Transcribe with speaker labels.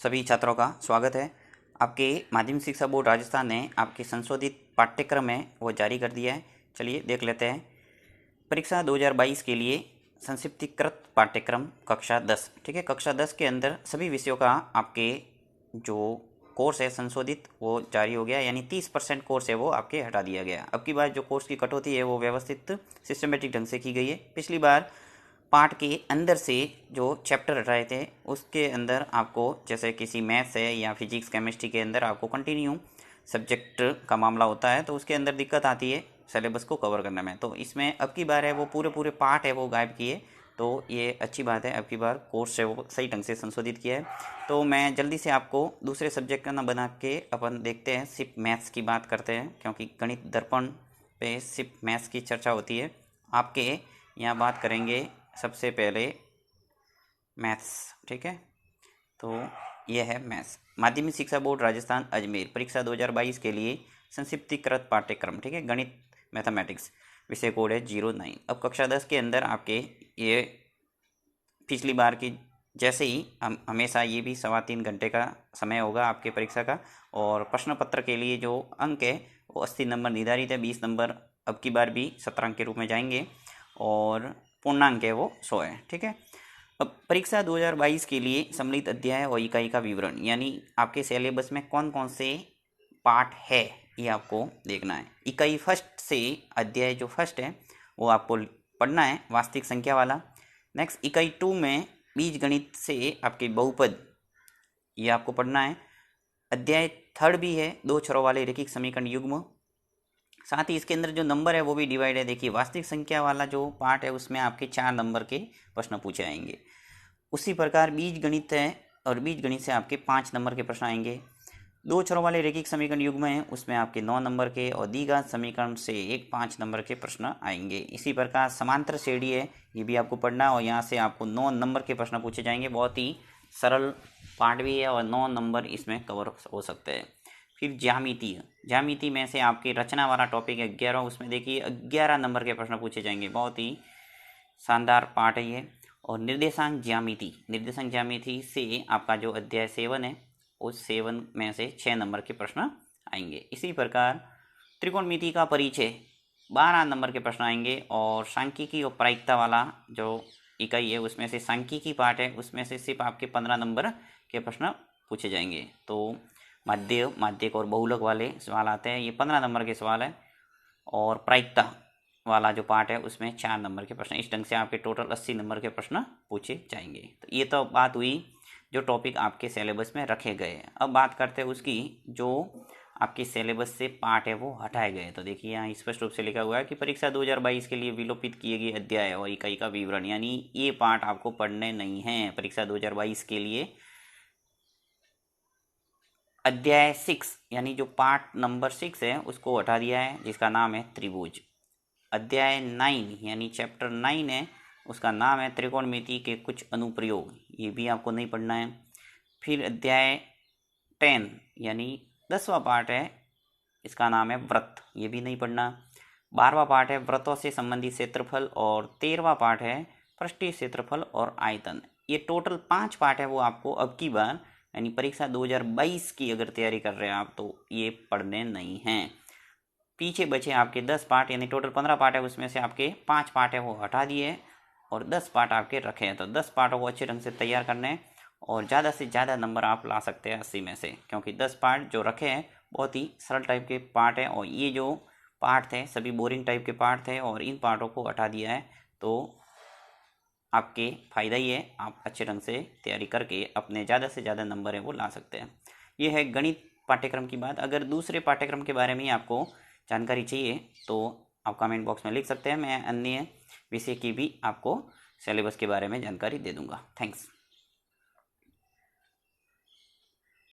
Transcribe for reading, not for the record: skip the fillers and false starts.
Speaker 1: सभी छात्रों का स्वागत है। आपके माध्यमिक शिक्षा बोर्ड राजस्थान ने आपके संशोधित पाठ्यक्रम है वो जारी कर दिया है। चलिए देख लेते हैं। परीक्षा 2022 के लिए संक्षिप्तीकृत पाठ्यक्रम कक्षा 10, ठीक है। कक्षा 10 के अंदर सभी विषयों का आपके जो कोर्स है संशोधित वो जारी हो गया, यानी 30% कोर्स है वो आपके हटा दिया गया। अब की बार जो कोर्स की कटौती है वो व्यवस्थित सिस्टमेटिक ढंग से की गई है। पिछली बार पार्ट के अंदर से जो चैप्टर हटाए थे उसके अंदर आपको जैसे किसी मैथ्स है या फिजिक्स केमिस्ट्री के अंदर आपको कंटिन्यू सब्जेक्ट का मामला होता है तो उसके अंदर दिक्कत आती है सिलेबस को कवर करने में। तो इसमें अब की बार है वो पूरे पार्ट है वो गायब किए, तो ये अच्छी बात है। अब की बार कोर्स है वो सही ढंग से संशोधित किया है। तो मैं जल्दी से आपको दूसरे सब्जेक्ट का ना बना के अपन देखते हैं, सिर्फ मैथ्स की बात करते हैं क्योंकि गणित दर्पण पे सिर्फ मैथ्स की चर्चा होती है। आपके यहाँ बात करेंगे सबसे पहले मैथ्स, ठीक है। तो यह है मैथ्स, माध्यमिक शिक्षा बोर्ड राजस्थान अजमेर परीक्षा 2022 के लिए संक्षिप्तीकृत पाठ्यक्रम, ठीक है। गणित मैथमेटिक्स, विषय कोड है 09। अब कक्षा 10 के अंदर आपके ये पिछली बार की जैसे ही हमेशा ये भी 3.25 घंटे का समय होगा आपके परीक्षा का। और प्रश्न पत्र के लिए जो अंक है वो 80 नंबर निर्धारित है, 20 नंबर अब की बार भी शतरंक के रूप में जाएंगे और पूर्णांक है वो 100 है, ठीक है। अब परीक्षा 2022 के लिए सम्मिलित अध्याय और इकाई का विवरण, यानी आपके सिलेबस में कौन कौन से पार्ट है ये आपको देखना है। इकाई फर्स्ट से अध्याय जो फर्स्ट है वो आपको पढ़ना है, वास्तविक संख्या वाला। नेक्स्ट इकाई 2 में बीज गणित से आपके बहुपद ये आपको पढ़ना है। अध्याय थर्ड भी है, 2 छरों वाले रैखिक समीकरण युग्म। साथ ही इसके अंदर जो नंबर है वो भी डिवाइड है। देखिए वास्तविक संख्या वाला जो पार्ट है उसमें आपके 4 नंबर के प्रश्न पूछे आएंगे। उसी प्रकार बीज गणित है और बीज गणित से आपके 5 नंबर के प्रश्न आएंगे। 2 छरों वाले रैखिक समीकरण युग्म है उसमें आपके 9 नंबर के और द्विघात समीकरण से 5 नंबर के प्रश्न आएंगे। इसी प्रकार समांतर श्रेणी है ये भी आपको पढ़ना है और यहाँ से आपको 9 नंबर के प्रश्न पूछे जाएंगे। बहुत ही सरल पार्ट भी है और 9 नंबर इसमें कवर हो सकते हैं। फिर ज्यामिति में से आपके रचना वाला टॉपिक है 11, उसमें देखिए 11 नंबर के प्रश्न पूछे जाएंगे। बहुत ही शानदार पार्ट है ये। और निर्देशांक ज्यामिति से आपका जो अध्याय 7 है उस 7 में से 6 नंबर के प्रश्न आएंगे। इसी प्रकार त्रिकोणमिति का परिचय 12 नंबर के प्रश्न आएंगे। और सांख्यिकी और प्रायिकता वाला जो इकाई है उसमें से सांख्यिकी पार्ट है उसमें से सिर्फ आपके 15 नंबर के प्रश्न पूछे जाएंगे। तो माध्यक और बहुलक वाले सवाल आते हैं, ये 15 नंबर के सवाल है। और प्रायिकता वाला जो पार्ट है उसमें 4 नंबर के प्रश्न। इस ढंग से आपके टोटल 80 नंबर के प्रश्न पूछे जाएंगे। तो ये तो बात हुई जो टॉपिक आपके सिलेबस में रखे गए हैं। अब बात करते हैं उसकी जो आपके सिलेबस से पार्ट है वो हटाए गए। तो देखिए यहाँ स्पष्ट रूप से लिखा हुआ है कि परीक्षा 2022 के लिए विलोपित किए गए अध्याय और इकाई का विवरण, यानी ये पार्ट आपको पढ़ने नहीं है परीक्षा 2022 के लिए। अध्याय 6 यानी जो पार्ट नंबर 6 है उसको हटा दिया है जिसका नाम है त्रिभुज। अध्याय 9 यानी चैप्टर 9 है उसका नाम है त्रिकोणमिति के कुछ अनुप्रयोग, ये भी आपको नहीं पढ़ना है। फिर अध्याय 10 यानी 10वां पार्ट है, इसका नाम है व्रत, ये भी नहीं पढ़ना। 12वां पार्ट है व्रतों से संबंधित क्षेत्रफल और 13वां पार्ट है पृष्ठीय क्षेत्रफल और आयतन। ये टोटल 5 पार्ट है वो आपको अब की बार यानी परीक्षा 2022 की अगर तैयारी कर रहे हैं आप तो ये पढ़ने नहीं हैं। पीछे बचे आपके 10 पार्ट यानी टोटल 15 पार्ट है उसमें से आपके 5 पार्ट है वो हटा दिए और 10 पार्ट आपके रखे हैं। तो 10 पार्टों को अच्छे ढंग से तैयार करने हैं और ज़्यादा से ज़्यादा नंबर आप ला सकते हैं 80 में से, क्योंकि 10 पार्ट जो रखे हैं बहुत ही सरल टाइप के पार्ट हैं और ये जो पार्ट थे सभी बोरिंग टाइप के पार्ट थे और इन पार्टों को हटा दिया है। तो आपके फ़ायदा ही है, आप अच्छे ढंग से तैयारी करके अपने ज़्यादा से ज़्यादा नंबर है वो ला सकते हैं। ये है गणित पाठ्यक्रम की बात। अगर दूसरे पाठ्यक्रम के बारे में आपको जानकारी चाहिए तो आप कमेंट बॉक्स में लिख सकते हैं, मैं अन्य विषय की भी आपको सिलेबस के बारे में जानकारी दे दूंगा। थैंक्स।